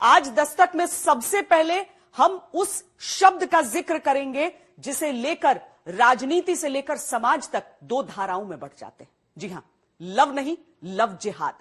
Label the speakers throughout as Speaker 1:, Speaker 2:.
Speaker 1: आज दस्तक में सबसे पहले हम उस शब्द का जिक्र करेंगे जिसे लेकर राजनीति से लेकर समाज तक दो धाराओं में बढ़ जाते हैं। जी हां, लव नहीं, लव जिहाद।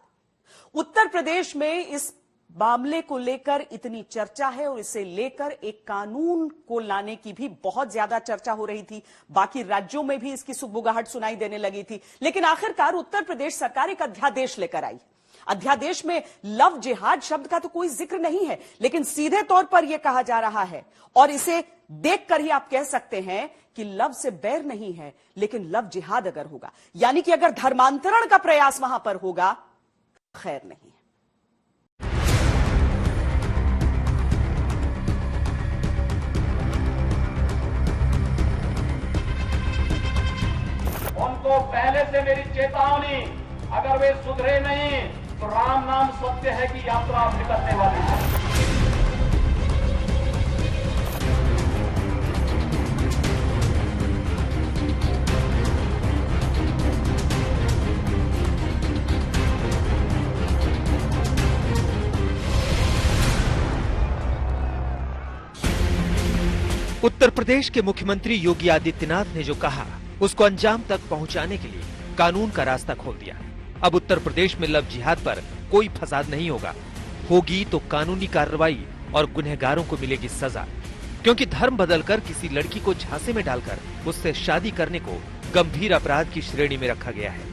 Speaker 1: उत्तर प्रदेश में इस मामले को लेकर इतनी चर्चा है और इसे लेकर एक कानून को लाने की भी बहुत ज्यादा चर्चा हो रही थी। बाकी राज्यों में भी इसकी सुगबुगाहट सुनाई देने लगी थी, लेकिन आखिरकार उत्तर प्रदेश सरकार एक अध्यादेश लेकर आई। अध्यादेश में लव जिहाद शब्द का तो कोई जिक्र नहीं है, लेकिन सीधे तौर पर यह कहा जा रहा है और इसे देखकर ही आप कह सकते हैं कि लव से बैर नहीं है, लेकिन लव जिहाद अगर होगा, यानी कि अगर धर्मांतरण का प्रयास वहां पर होगा, खैर नहीं है।
Speaker 2: उनको पहले से मेरी चेतावनी, अगर वे सुधरे नहीं तो राम नाम सत्य है कि यात्रा अब निकलने वाली है।
Speaker 3: उत्तर प्रदेश के मुख्यमंत्री योगी आदित्यनाथ ने जो कहा, उसको अंजाम तक पहुंचाने के लिए कानून का रास्ता खोल दिया। अब उत्तर प्रदेश में लव जिहाद पर कोई फसाद नहीं होगा, होगी तो कानूनी कार्रवाई और गुनहगारों को मिलेगी सजा, क्योंकि धर्म बदलकर किसी लड़की को झांसे में डालकर उससे शादी करने को गंभीर अपराध की श्रेणी में रखा गया है।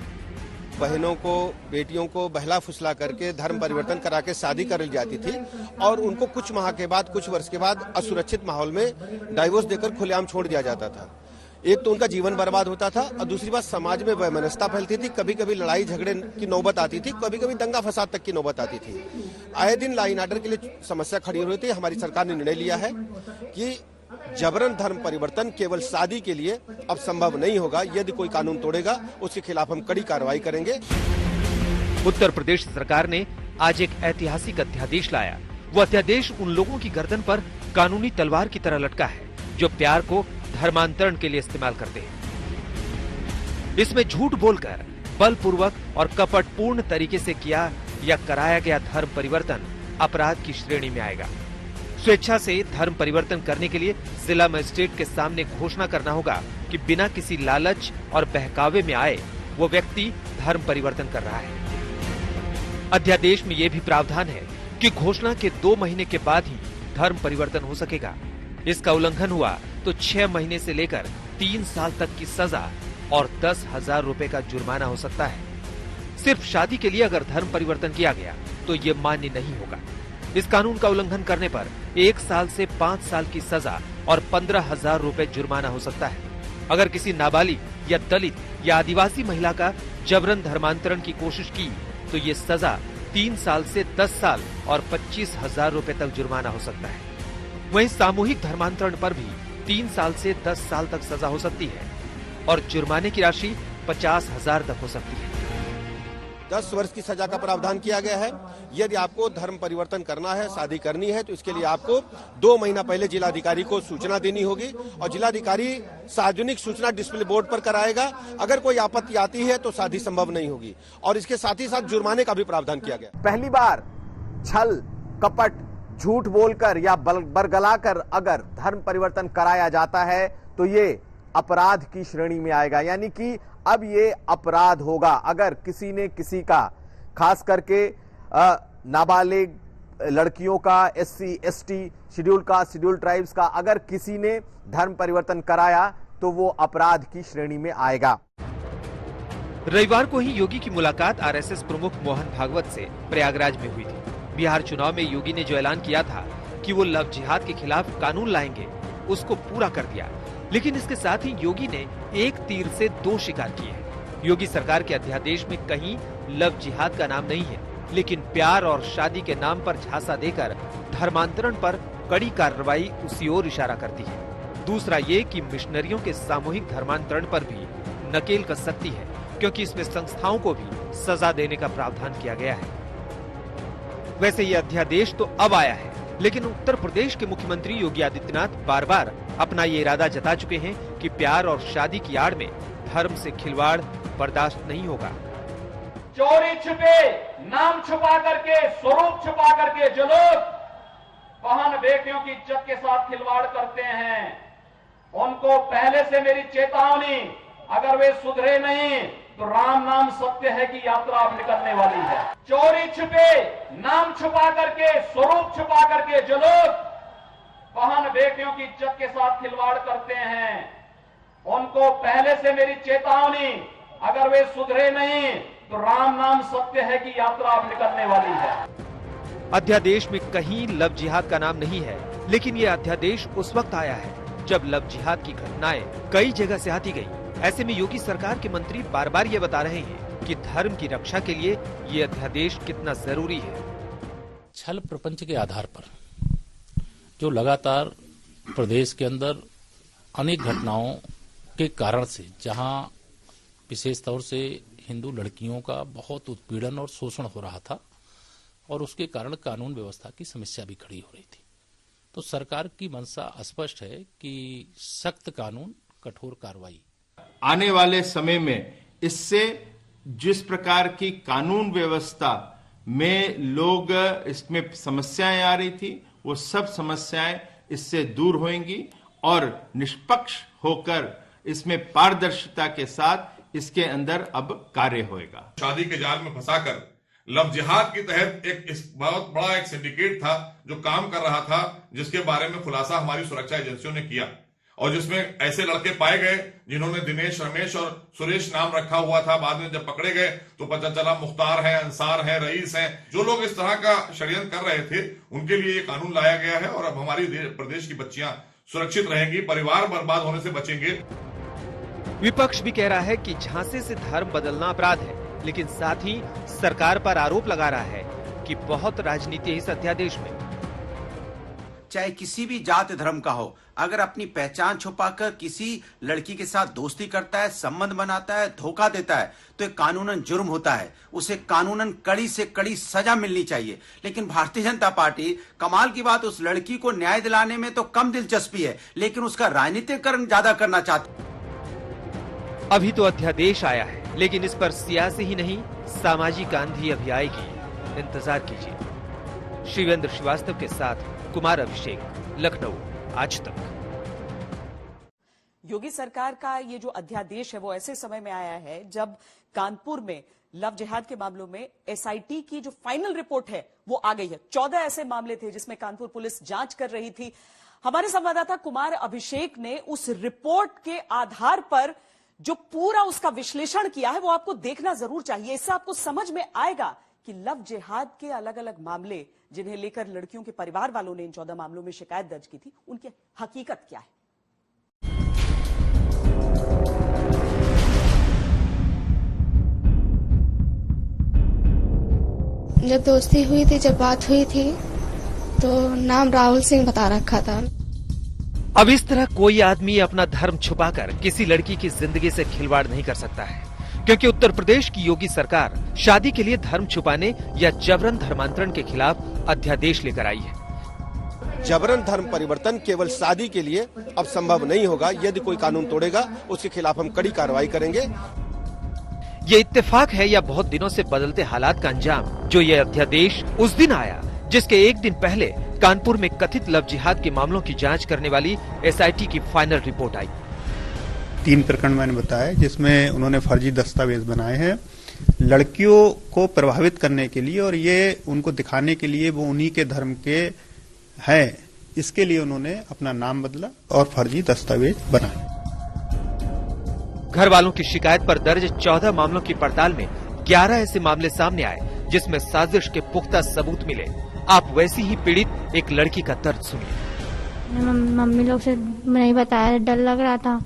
Speaker 4: बहनों को, बेटियों को बहला फुसला करके धर्म परिवर्तन करा के शादी कर ली जाती थी और उनको कुछ माह के बाद, कुछ वर्ष के बाद असुरक्षित माहौल में डाइवोर्स देकर खुलेआम छोड़ दिया जाता था। एक तो उनका जीवन बर्बाद होता था और दूसरी बात समाज में वैमनस्यता फैलती थी। कभी कभी लड़ाई झगड़े की नौबत आती थी, कभी कभी दंगा फसाद तक की नौबत आती थी। आए दिन लॉ एंड ऑर्डर के लिए समस्या खड़ी हो रही थी। हमारी सरकार ने निर्णय लिया है कि जबरन धर्म परिवर्तन केवल शादी के लिए अब संभव नहीं होगा। यदि कोई कानून तोड़ेगा उसके खिलाफ हम कड़ी कार्रवाई करेंगे।
Speaker 3: उत्तर प्रदेश सरकार ने आज एक ऐतिहासिक अध्यादेश लाया। वो अध्यादेश उन लोगों की गर्दन पर कानूनी तलवार की तरह लटका है जो प्यार को धर्मांतरण के लिए इस्तेमाल करते हैं। इसमें झूठ बोलकर बलपूर्वक और कपटपूर्ण तरीके से किया या कराया गया धर्म परिवर्तन अपराध की श्रेणी में आएगा। स्वेच्छा से धर्म परिवर्तन करने के लिए जिला मजिस्ट्रेट के सामने घोषणा करना होगा कि बिना किसी लालच और बहकावे में आए वो व्यक्ति धर्म परिवर्तन कर रहा है। अध्यादेश में ये भी प्रावधान है कि घोषणा के 2 महीने के बाद ही धर्म परिवर्तन हो सकेगा। इसका उल्लंघन हुआ तो 6 महीने से लेकर 3 साल तक की सजा और 10,000 रुपए का जुर्माना हो सकता है। सिर्फ शादी के लिए अगर धर्म परिवर्तन किया गया तो ये मान्य नहीं होगा। इस कानून का उल्लंघन करने पर 1 साल से 5 साल की सजा और 15,000 रुपए जुर्माना हो सकता है। अगर किसी नाबालिग या दलित या आदिवासी महिला का जबरन धर्मांतरण की कोशिश की तो ये सजा 3 साल से 10 साल और 25,000 रुपए तक जुर्माना हो सकता है। वहीं सामूहिक धर्मांतरण पर भी 3 साल से 10 साल तक सजा हो सकती है और जुर्माने की राशि 50,000 तक हो सकती है।
Speaker 4: 10 वर्ष की सजा का प्रावधान किया गया है। यदि आपको धर्म परिवर्तन करना है, शादी करनी है, तो इसके लिए आपको 2 महीना पहले जिलाधिकारी को सूचना देनी होगी और जिलाधिकारी सार्वजनिक सूचना डिस्प्ले बोर्ड पर कराएगा। अगर कोई आपत्ति आती है तो शादी संभव नहीं होगी और इसके साथ ही साथ जुर्माने का भी प्रावधान किया गया।
Speaker 5: पहली बार छल, कपट, झूठ बोलकर या बरगलाकर अगर धर्म परिवर्तन कराया जाता है तो ये अपराध की श्रेणी में आएगा, यानी कि अब ये अपराध होगा अगर किसी ने किसी का, खास करके नाबालिग लड़कियों का, SC, ST, schedule caste, schedule tribes का, अगर किसी ने धर्म परिवर्तन कराया तो वो अपराध की श्रेणी में आएगा।
Speaker 3: रविवार को ही योगी की मुलाकात RSS प्रमुख मोहन भागवत से प्रयागराज में हुई थी। बिहार चुनाव में योगी ने जो ऐलान किया था कि वो लव जिहाद के खिलाफ कानून लाएंगे, उसको पूरा कर दिया। लेकिन इसके साथ ही योगी ने एक तीर से 2 शिकार किए हैं। योगी सरकार के अध्यादेश में कहीं लव जिहाद का नाम नहीं है, लेकिन प्यार और शादी के नाम पर झांसा देकर धर्मांतरण पर कड़ी कार्रवाई उसी ओर इशारा करती है। दूसरा ये कि मिशनरियों के सामूहिक धर्मांतरण पर भी नकेल कस सकती है, क्योंकि इसमें संस्थाओं को भी सजा देने का प्रावधान किया गया है। वैसे ये अध्यादेश तो अब आया है, लेकिन उत्तर प्रदेश के मुख्यमंत्री योगी आदित्यनाथ बार बार अपना ये इरादा जता चुके हैं कि प्यार और शादी की आड़ में धर्म से खिलवाड़ बर्दाश्त नहीं होगा।
Speaker 2: चोरी छिपे, नाम छुपा करके, स्वरूप छुपा करके जो लोग बेटियों की इज्जत के साथ खिलवाड़ करते हैं, उनको पहले से मेरी चेतावनी, अगर वे सुधरे नहीं तो राम नाम सत्य है की यात्रा अब निकलने वाली है। चोरी छिपे, नाम छुपा करके, स्वरूप छुपा करके जो लोग बहन बेटियों की इज्जत के साथ खिलवाड़ करते हैं, उनको पहले से मेरी चेतावनी, अगर वे सुधरे नहीं तो राम नाम सत्य है की यात्रा अब निकलने वाली है।
Speaker 3: अध्यादेश में कहीं लव जिहाद का नाम नहीं है, लेकिन ये अध्यादेश उस वक्त आया है जब लव जिहाद की घटनाएं कई जगह से आती गई। ऐसे में योगी सरकार के मंत्री बार बार ये बता रहे हैं कि धर्म की रक्षा के लिए ये अध्यादेश कितना जरूरी है।
Speaker 6: छल प्रपंच के आधार पर जो लगातार प्रदेश के अंदर अनेक घटनाओं के कारण से, जहां विशेष तौर से हिंदू लड़कियों का बहुत उत्पीड़न और शोषण हो रहा था और उसके कारण कानून व्यवस्था की समस्या भी खड़ी हो रही थी, तो सरकार की मंशा स्पष्ट है कि सख्त कानून, कठोर कार्रवाई।
Speaker 7: आने वाले समय में इससे जिस प्रकार की कानून व्यवस्था में लोग इसमें समस्याएं आ रही थी, वो सब समस्याएं इससे दूर होंगी और निष्पक्ष होकर इसमें पारदर्शिता के साथ इसके अंदर अब कार्य होएगा।
Speaker 8: शादी के जाल में फंसाकर लव जिहाद के तहत एक बहुत बड़ा एक सिंडिकेट था जो काम कर रहा था, जिसके बारे में खुलासा हमारी सुरक्षा एजेंसियों ने किया और जिसमें ऐसे लड़के पाए गए जिन्होंने दिनेश, रमेश और सुरेश नाम रखा हुआ था। बाद में जब पकड़े गए तो पता चला मुख्तार है, अंसार है, रईस है। जो लोग इस तरह का षड्यंत्र कर रहे थे उनके लिए ये कानून लाया गया है और अब हमारी प्रदेश की बच्चियां सुरक्षित रहेंगी, परिवार बर्बाद होने से बचेंगे।
Speaker 3: विपक्ष भी कह रहा है कि झांसे से धर्म बदलना अपराध है, लेकिन साथ ही सरकार पर आरोप लगा रहा है कि बहुत राजनीति है इस अध्यादेश में।
Speaker 9: चाहे किसी भी जात धर्म का हो, अगर अपनी पहचान छुपाकर किसी लड़की के साथ दोस्ती करता है, संबंध बनाता है, धोखा देता है, तो एक कानूनन जुर्म होता है। उसे कानूनन कड़ी से कड़ी सजा मिलनी चाहिए। लेकिन भारतीय जनता पार्टी, कमाल की बात, उस लड़की को न्याय दिलाने में तो कम दिलचस्पी है, लेकिन उसका राजनीतिकरण ज्यादा करना चाहती।
Speaker 3: अभी तो अध्यादेश आया है, लेकिन इस पर सियासी ही नहीं सामाजिक आंधी अभी आएगी। इंतजार कीजिए। शिवेंद्र श्रीवास्तव के साथ कुमार अभिषेक, लखनऊ, आज तक।
Speaker 1: योगी सरकार का ये जो अध्यादेश है वो ऐसे समय में आया है जब कानपुर में लव जिहाद के मामलों में एसआईटी की जो फाइनल रिपोर्ट है वो आ गई है। 14 ऐसे मामले थे जिसमें कानपुर पुलिस जांच कर रही थी। हमारे संवाददाता कुमार अभिषेक ने उस रिपोर्ट के आधार पर जो पूरा उसका विश्लेषण किया है वो आपको देखना जरूर चाहिए। इससे आपको समझ में आएगा कि लव जिहाद के अलग अलग मामले जिन्हें लेकर लड़कियों के परिवार वालों ने इन 14 मामलों में शिकायत दर्ज की थी, उनकी हकीकत क्या है।
Speaker 10: जब दोस्ती हुई थी, जब बात हुई थी, तो नाम राहुल सिंह बता रखा था।
Speaker 3: अब इस तरह कोई आदमी अपना धर्म छुपाकर किसी लड़की की जिंदगी से खिलवाड़ नहीं कर सकता है, क्योंकि उत्तर प्रदेश की योगी सरकार शादी के लिए धर्म छुपाने या जबरन धर्मांतरण के खिलाफ अध्यादेश लेकर आई है।
Speaker 4: जबरन धर्म परिवर्तन केवल शादी के लिए अब संभव नहीं होगा। यदि कोई कानून तोड़ेगा उसके खिलाफ हम कड़ी कार्रवाई करेंगे।
Speaker 3: ये इत्तेफाक है या बहुत दिनों से बदलते हालात का अंजाम, जो ये अध्यादेश उस दिन आया जिसके एक दिन पहले कानपुर में कथित लव जिहाद के मामलों की जांच करने वाली एसआईटी की फाइनल रिपोर्ट आई।
Speaker 11: 3 प्रकरण मैंने बताया जिसमें उन्होंने फर्जी दस्तावेज बनाए हैं लड़कियों को प्रभावित करने के लिए, और ये उनको दिखाने के लिए वो उन्हीं के धर्म के हैं, इसके लिए उन्होंने अपना नाम बदला और फर्जी दस्तावेज बनाए।
Speaker 3: घर वालों की शिकायत पर दर्ज 14 मामलों की पड़ताल में 11 ऐसे मामले सामने आए जिसमें साजिश के पुख्ता सबूत मिले। आप वैसी ही पीड़ित एक लड़की का दर्द सुनिए।
Speaker 10: मम्मी लोग से नहीं बताया, डर लग रहा था,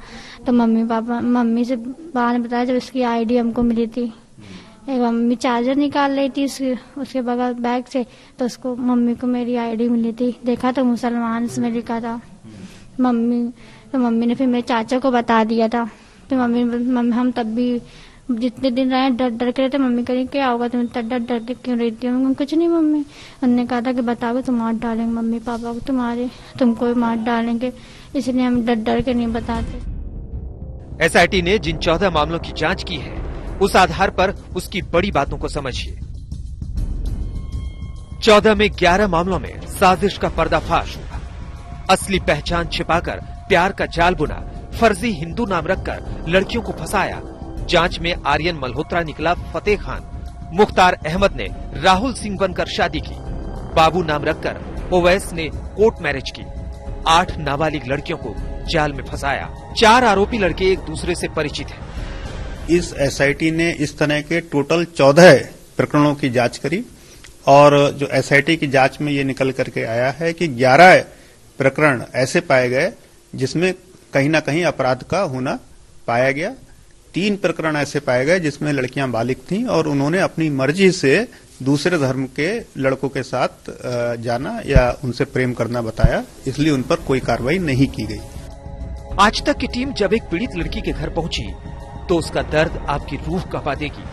Speaker 10: तो मम्मी से बाद में बताया जब इसकी आईडी हमको मिली थी। एक मम्मी चार्जर निकाल रही थी उसके बगल बैग से, तो उसको मम्मी को मेरी आईडी मिली थी। देखा तो मुसलमान इसमें लिखा था। मम्मी ने फिर मेरे चाचा को बता दिया था। फिर मम्मी हम तब भी जितने दिन रहे डर डर के रहते। मम्मी कही क्या होगा, तुम डर डर के क्यों रहती हो? कुछ नहीं मम्मी। उन्होंने कहा था कि बताओगे तो मार डालेंगे मम्मी पापा को, तुमको मार डालेंगे, इसलिए हम डर डर के नहीं बताते।
Speaker 3: एसआईटी ने जिन 14 मामलों की जांच की है उस आधार पर उसकी बड़ी बातों को समझिए। 14 में 11 मामलों में साजिश का पर्दाफाश हुआ। असली पहचान छिपाकर प्यार का जाल बुना, फर्जी हिंदू नाम रखकर लड़कियों को फंसाया। जांच में आर्यन मल्होत्रा निकला फतेह खान। मुख्तार अहमद ने राहुल सिंह बनकर शादी की। बाबू नाम रखकर ओवैस ने कोर्ट मैरिज की। 8 नाबालिग लड़कियों को जाल में फंसाया। 4 आरोपी लड़के एक दूसरे से परिचित हैं।
Speaker 11: इस एसआईटी ने इस तरह के टोटल 14 प्रकरणों की जांच करी और जो एसआईटी की जांच में ये निकल करके आया है कि 11 प्रकरण ऐसे पाए गए जिसमें कहीं ना कहीं अपराध का होना पाया गया। 3 प्रकरण ऐसे पाए गए जिसमें लड़कियां बालिग थीं और उन्होंने अपनी मर्जी से दूसरे धर्म के लड़कों के साथ जाना या उनसे प्रेम करना बताया, इसलिए उन पर कोई कार्रवाई नहीं की गई।
Speaker 3: आज तक की टीम जब एक पीड़ित लड़की के घर पहुंची तो उसका दर्द आपकी रूह कंपा देगी।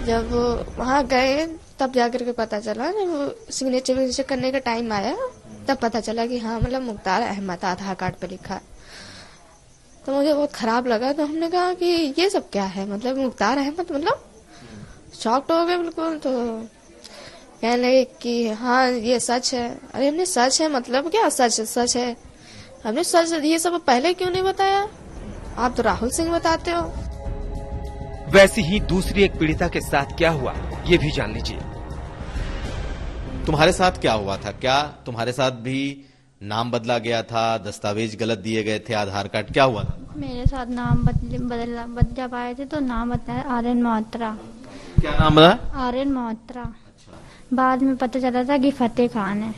Speaker 12: जब वहाँ गए तब जाकर के पता चला, जब सिग्नेचर करने का टाइम आया तब पता चला कि हाँ मतलब मुख्तार अहमद आधार कार्ड पे लिखा है। तो मुझे बहुत खराब लगा, तो हमने कहा कि ये सब क्या है, मतलब मुख्तार अहमद, मतलब शॉक्ड हो गए बिल्कुल। तो कहने लगे कि हाँ ये सच है। अरे हमने सच है मतलब क्या, सच है हमने सच, ये सब पहले क्यों नहीं बताया, आप तो राहुल सिंह बताते हो।
Speaker 3: वैसी ही दूसरी एक पीड़िता के साथ क्या हुआ ये भी जान लीजिए।
Speaker 13: तुम्हारे साथ क्या हुआ था? क्या तुम्हारे साथ भी नाम बदला गया था, दस्तावेज गलत दिए गए थे, आधार कार्ड, क्या हुआ था?
Speaker 10: मेरे साथ नाम बदला पाए थे तो नाम बताया आर्यन मल्होत्रा।
Speaker 13: क्या नाम बताया?
Speaker 10: आर्यन मल्होत्रा। बाद में पता चला था कि फतेह खान है।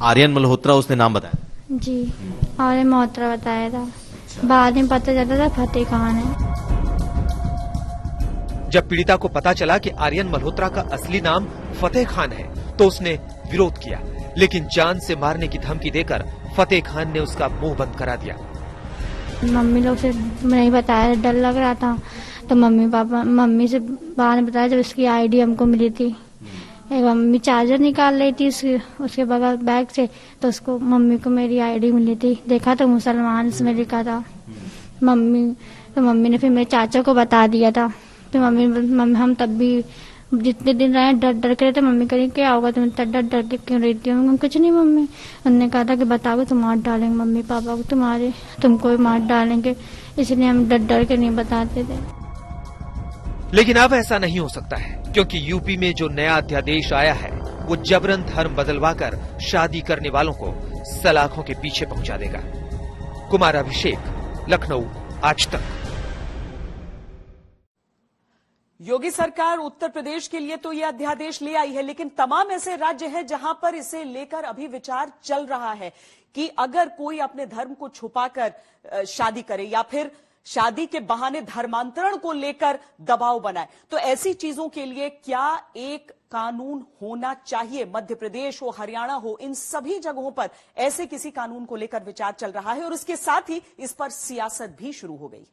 Speaker 13: आर्यन मल्होत्रा उसने नाम बताया?
Speaker 10: जी, आर्यन मल्होत्रा बताया था। बाद में पता चला था फतेह खान है।
Speaker 3: जब पीड़िता को पता चला कि आर्यन मल्होत्रा का असली नाम फतेह खान है तो उसने विरोध किया, लेकिन जान से मारने की धमकी देकर फतेह खान ने उसका मुंह बंद करा दिया।
Speaker 10: मम्मी लोग से नहीं बताया, डर लग रहा था, तो मम्मी से बाद में बताया जब इसकी आईडी हमको मिली थी। एक मम्मी चार्जर निकाल रही थी उसके बगल बैग से, तो उसको मम्मी को मेरी आईडी मिली थी। देखा तो मुसलमान इसमें लिखा था। मम्मी ने फिर मेरे चाचा को बता दिया था। तो मम्मी हम तब भी जितने दिन रहे डर के रहते। मम्मी कही क्या होगा, तुम इतना डर के क्यों रहती हो? कुछ नहीं मम्मी। उन्होंने कहा था कि बताओगे तो मार डालेंगे मम्मी पापा को, तुमको मार डालेंगे, इसलिए हम डर के नहीं बताते थे।
Speaker 3: लेकिन अब ऐसा नहीं हो सकता है, क्योंकि यूपी में जो नया अध्यादेश आया है वो जबरन धर्म बदलवाकर शादी करने वालों को सलाखों के पीछे पहुंचा देगा। कुमार अभिषेक, लखनऊ, आज तक।
Speaker 1: योगी सरकार उत्तर प्रदेश के लिए तो यह अध्यादेश ले आई है, लेकिन तमाम ऐसे राज्य हैं जहां पर इसे लेकर अभी विचार चल रहा है कि अगर कोई अपने धर्म को छुपाकर शादी करे या फिर शादी के बहाने धर्मांतरण को लेकर दबाव बनाए, तो ऐसी चीजों के लिए क्या एक कानून होना चाहिए। मध्य प्रदेश हो, हरियाणा हो, इन सभी जगहों पर ऐसे किसी कानून को लेकर विचार चल रहा है और इसके साथ ही इस पर सियासत भी शुरू हो गई।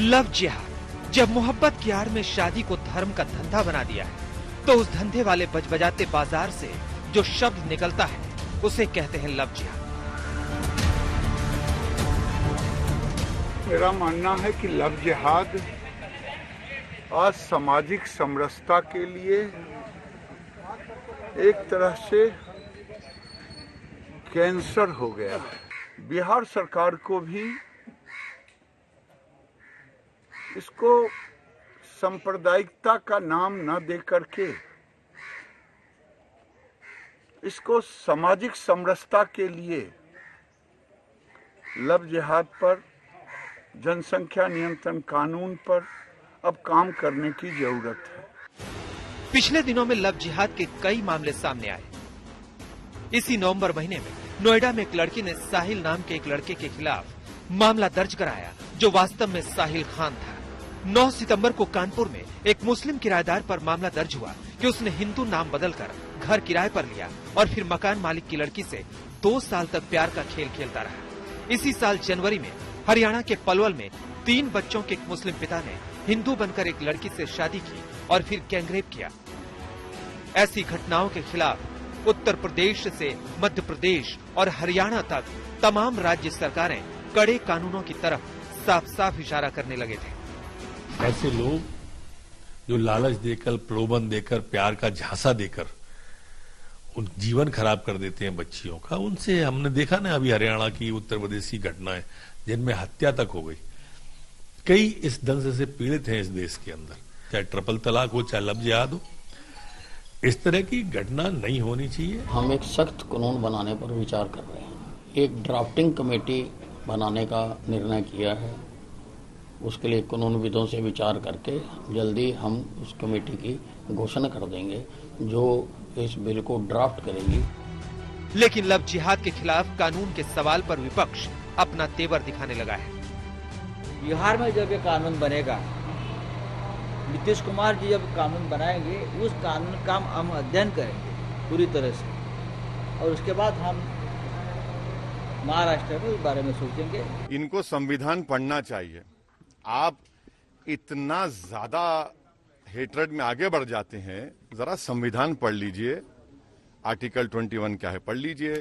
Speaker 3: लव जिहाद, जब मोहब्बत की आड़ में शादी को धर्म का धंधा बना दिया है तो उस धंधे वाले बजबजाते बाजार से जो शब्द निकलता है उसे कहते हैं लव जिहाद।
Speaker 14: मेरा मानना है कि लव जिहाद आज सामाजिक समरसता के लिए एक तरह से कैंसर हो गया है। बिहार सरकार को भी इसको सांप्रदायिकता का नाम न दे करके इसको सामाजिक समरसता के लिए लव जिहाद पर, जनसंख्या नियंत्रण कानून पर अब काम करने की जरूरत है।
Speaker 3: पिछले दिनों में लव जिहाद के कई मामले सामने आए। इसी नवंबर महीने में नोएडा में एक लड़की ने साहिल नाम के एक लड़के के खिलाफ मामला दर्ज कराया जो वास्तव में साहिल खान था। 9 सितंबर को कानपुर में एक मुस्लिम किराएदार पर मामला दर्ज हुआ कि उसने हिंदू नाम बदलकर घर किराए पर लिया और फिर मकान मालिक की लड़की से 2 साल तक प्यार का खेल खेलता रहा। इसी साल जनवरी में हरियाणा के पलवल में 3 बच्चों के एक मुस्लिम पिता ने हिंदू बनकर एक लड़की से शादी की और फिर गैंगरेप किया। ऐसी घटनाओं के खिलाफ उत्तर प्रदेश से मध्य प्रदेश और हरियाणा तक तमाम राज्य सरकारें कड़े कानूनों की तरफ साफ साफ इशारा करने लगे थे।
Speaker 15: ऐसे लोग जो लालच देकर, प्रलोभन देकर, प्यार का झांसा देकर उन जीवन खराब कर देते हैं बच्चियों का, उनसे हमने देखा ना अभी हरियाणा की, उत्तर प्रदेश की घटनाएं जिनमें हत्या तक हो गई। कई इस दंश से पीड़ित हैं इस देश के अंदर, चाहे ट्रिपल तलाक हो, चाहे लव जिहाद हो। इस तरह की घटना नहीं होनी चाहिए।
Speaker 16: हम एक सख्त कानून बनाने पर विचार कर रहे हैं। एक ड्राफ्टिंग कमेटी बनाने का निर्णय किया है। उसके लिए कानूनविदों से विचार करके जल्दी हम उस कमेटी की घोषणा कर देंगे जो इस बिल को ड्राफ्ट करेगी।
Speaker 3: लेकिन लव जिहाद के खिलाफ कानून के सवाल पर विपक्ष अपना तेवर दिखाने लगा है।
Speaker 17: बिहार में जब ये कानून बनेगा, नीतीश कुमार जी जब कानून बनाएंगे, उस कानून का हम अध्ययन करेंगे पूरी तरह से, और उसके बाद हम महाराष्ट्र में इस बारे में सोचेंगे।
Speaker 18: इनको संविधान पढ़ना चाहिए। आप इतना ज्यादा हेट्रेड में आगे बढ़ जाते हैं, जरा संविधान पढ़ लीजिए। आर्टिकल 21 क्या है पढ़ लीजिए।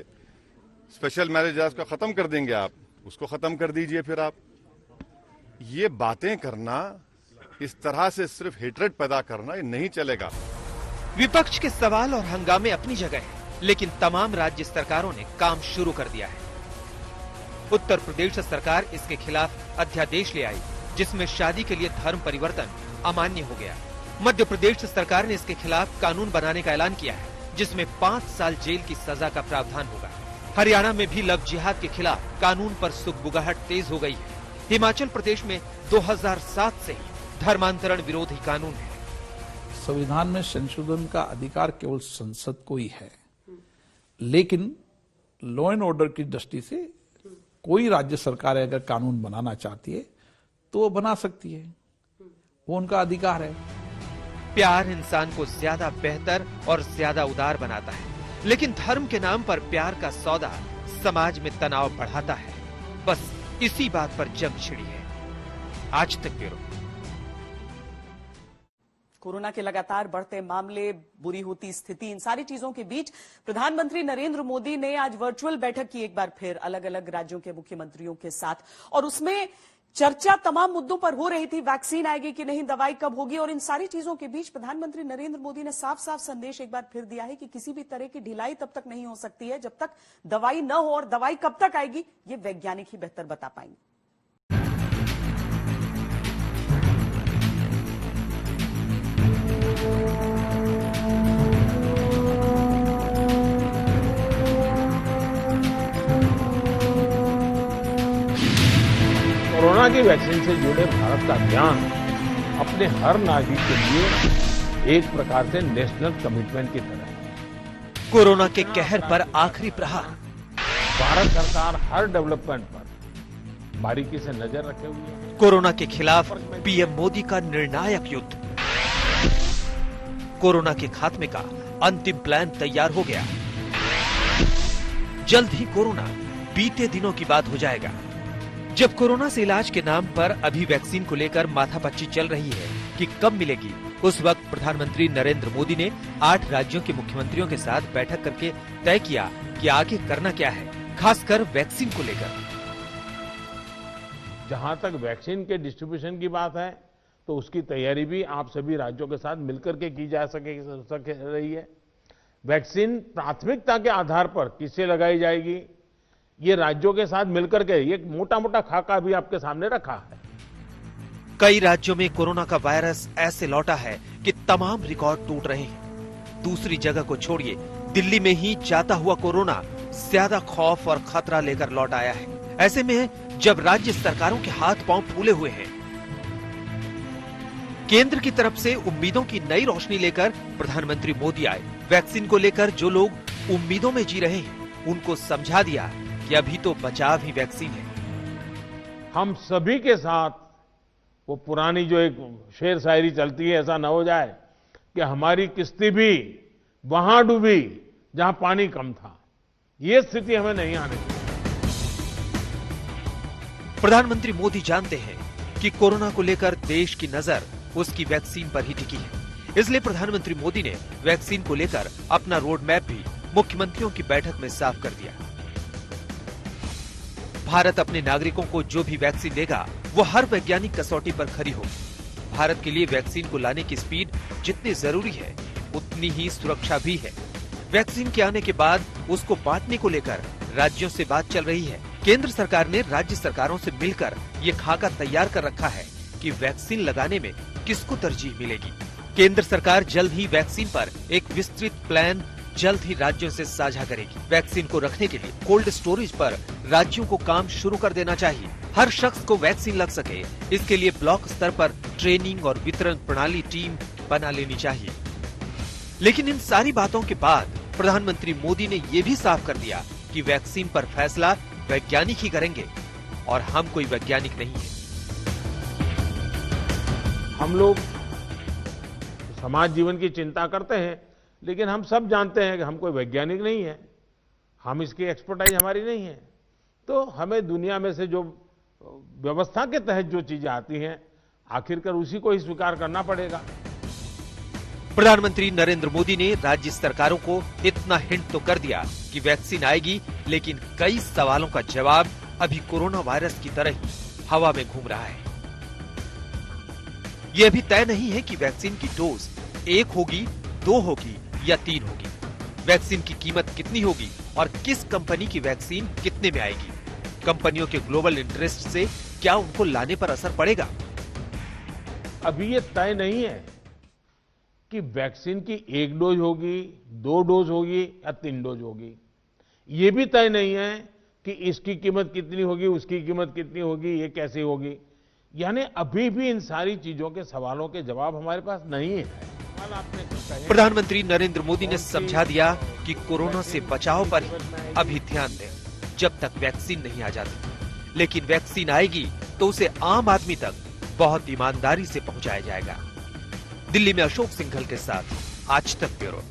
Speaker 18: स्पेशल मैरिज को खत्म कर देंगे आप, उसको खत्म कर दीजिए। फिर आप ये बातें करना, इस तरह से सिर्फ हेट्रेड पैदा करना, ये नहीं चलेगा।
Speaker 3: विपक्ष के सवाल और हंगामे अपनी जगह है, लेकिन तमाम राज्य सरकारों ने काम शुरू कर दिया है। उत्तर प्रदेश सरकार इसके खिलाफ अध्यादेश ले आई, जिसमें शादी के लिए धर्म परिवर्तन अमान्य हो गया। मध्य प्रदेश सरकार ने इसके खिलाफ कानून बनाने का ऐलान किया है, जिसमें 5 साल जेल की सजा का प्रावधान होगा। हरियाणा में भी लव जिहाद के खिलाफ कानून पर सुगबुगाहट तेज हो गई है। हिमाचल प्रदेश में 2007 से ही धर्मांतरण विरोधी कानून है।
Speaker 19: संविधान में संशोधन का अधिकार केवल संसद को ही है, लेकिन लॉ एंड ऑर्डर की दृष्टि से कोई राज्य सरकार अगर कानून बनाना चाहती है तो वो बना सकती है, वो उनका अधिकार है।
Speaker 3: प्यार इंसान को ज्यादा बेहतर और ज्यादा उदार बनाता है, लेकिन धर्म के नाम पर प्यार का सौदा समाज में तनाव बढ़ाता है। बस इसी बात पर जंग छिड़ी है। आज तक ब्यूरो।
Speaker 1: कोरोना के लगातार बढ़ते मामले, बुरी होती स्थिति, इन सारी चीजों के बीच प्रधानमंत्री नरेंद्र मोदी ने आज वर्चुअल बैठक की एक बार फिर अलग अलग राज्यों के मुख्यमंत्रियों के साथ, और उसमें चर्चा तमाम मुद्दों पर हो रही थी। वैक्सीन आएगी कि नहीं, दवाई कब होगी, और इन सारी चीजों के बीच प्रधानमंत्री नरेंद्र मोदी ने साफ साफ संदेश एक बार फिर दिया है कि किसी भी तरह की ढिलाई तब तक नहीं हो सकती है जब तक दवाई न हो, और दवाई कब तक आएगी ये वैज्ञानिक ही बेहतर बता पाएंगे।
Speaker 20: कोरोना की वैक्सीन से जुड़े भारत का अभियान अपने हर नागरिक के लिए एक प्रकार से नेशनल कमिटमेंट की तरह है।
Speaker 3: कोरोना के कहर पर आखिरी प्रहार।
Speaker 20: भारत सरकार हर डेवलपमेंट पर बारीकी से नजर रखे हुए है।
Speaker 3: कोरोना के खिलाफ पीएम मोदी का निर्णायक युद्ध। कोरोना के खात्मे का अंतिम प्लान तैयार हो गया। जल्द ही कोरोना बीते दिनों की बात हो जाएगा। जब कोरोना से इलाज के नाम पर अभी वैक्सीन को लेकर माथापच्ची चल रही है कि कब मिलेगी, उस वक्त प्रधानमंत्री नरेंद्र मोदी ने 8 राज्यों के मुख्यमंत्रियों के साथ बैठक करके तय किया कि आगे करना क्या है, खासकर वैक्सीन को लेकर।
Speaker 20: जहां तक वैक्सीन के डिस्ट्रीब्यूशन की बात है तो उसकी तैयारी भी आप सभी राज्यों के साथ मिलकर के की जा सके रही है। वैक्सीन प्राथमिकता के आधार पर किससे लगाई जाएगी, ये राज्यों के साथ मिलकर के एक मोटा मोटा खाका भी आपके सामने रखा है।
Speaker 3: कई राज्यों में कोरोना का वायरस ऐसे लौटा है कि तमाम रिकॉर्ड टूट रहे हैं। दूसरी जगह को छोड़िए, दिल्ली में ही जाता हुआ कोरोना ज्यादा खौफ और खतरा लेकर लौट आया है। ऐसे में जब राज्य सरकारों के हाथ पांव फूले हुए हैं, केंद्र की तरफ से उम्मीदों की नई रोशनी लेकर प्रधानमंत्री मोदी आए। वैक्सीन को लेकर जो लोग उम्मीदों में जी रहे हैं, उनको समझा दिया कि अभी तो बचाव ही वैक्सीन है।
Speaker 20: हम सभी के साथ वो पुरानी जो एक शेर शायरी चलती है, ऐसा न हो जाए कि हमारी किश्ती भी वहां डूबी जहां पानी कम था। ये स्थिति हमें नहीं आने चाहिए।
Speaker 3: प्रधानमंत्री मोदी जानते हैं कि कोरोना को लेकर देश की नजर उसकी वैक्सीन पर ही टिकी है। इसलिए प्रधानमंत्री मोदी ने वैक्सीन को लेकर अपना रोड मैप भी मुख्यमंत्रियों की बैठक में साफ कर दिया। भारत अपने नागरिकों को जो भी वैक्सीन देगा वो हर वैज्ञानिक कसौटी पर खरी होगी। भारत के लिए वैक्सीन को लाने की स्पीड जितनी जरूरी है उतनी ही सुरक्षा भी है। वैक्सीन के आने के बाद उसको बांटने को लेकर राज्यों से बात चल रही है। केंद्र सरकार ने राज्य सरकारों से मिलकर ये खाका तैयार कर रखा है कि वैक्सीन लगाने में किसको तरजीह मिलेगी। केंद्र सरकार जल्द ही वैक्सीन पर एक विस्तृत प्लान जल्द ही राज्यों से साझा करेगी। वैक्सीन को रखने के लिए कोल्ड स्टोरेज पर राज्यों को काम शुरू कर देना चाहिए। हर शख्स को वैक्सीन लग सके, इसके लिए ब्लॉक स्तर पर ट्रेनिंग और वितरण प्रणाली टीम बना लेनी चाहिए। लेकिन इन सारी बातों के बाद प्रधानमंत्री मोदी ने ये भी साफ कर दिया कि वैक्सीन पर फैसला वैज्ञानिक ही करेंगे और हम कोई वैज्ञानिक नहीं है।
Speaker 20: हम लोग समाज जीवन की चिंता करते हैं, लेकिन हम सब जानते हैं कि हम कोई वैज्ञानिक नहीं है, हम इसकी एक्सपर्टाइज हमारी नहीं है। तो हमें दुनिया में से जो व्यवस्था के तहत जो चीजें आती हैं, आखिरकार उसी को ही स्वीकार करना पड़ेगा।
Speaker 3: प्रधानमंत्री नरेंद्र मोदी ने राज्य सरकारों को इतना हिंट तो कर दिया कि वैक्सीन आएगी, लेकिन कई सवालों का जवाब अभी कोरोना वायरस की तरह ही हवा में घूम रहा है। ये अभी तय नहीं है कि वैक्सीन की डोज 1 होगी, 2 होगी या 3 होगी। वैक्सीन की कीमत कितनी होगी और किस कंपनी की वैक्सीन कितने में आएगी। कंपनियों के ग्लोबल इंटरेस्ट से क्या उनको लाने पर असर पड़ेगा।
Speaker 20: अभी ये तय नहीं है कि वैक्सीन की 1 डोज होगी, 2 डोज होगी या 3 डोज होगी। ये भी तय नहीं है कि इसकी कीमत कितनी होगी, उसकी कीमत कितनी होगी, ये कैसे होगी। यानी अभी भी इन सारी चीजों के सवालों के जवाब हमारे पास नहीं है।
Speaker 3: प्रधानमंत्री नरेंद्र मोदी ने समझा दिया कि कोरोना से बचाव पर ही अभी ध्यान दें जब तक वैक्सीन नहीं आ जाती। लेकिन वैक्सीन आएगी तो उसे आम आदमी तक बहुत ईमानदारी से पहुंचाया जाएगा। दिल्ली में अशोक सिंघल के साथ आज तक ब्यूरो।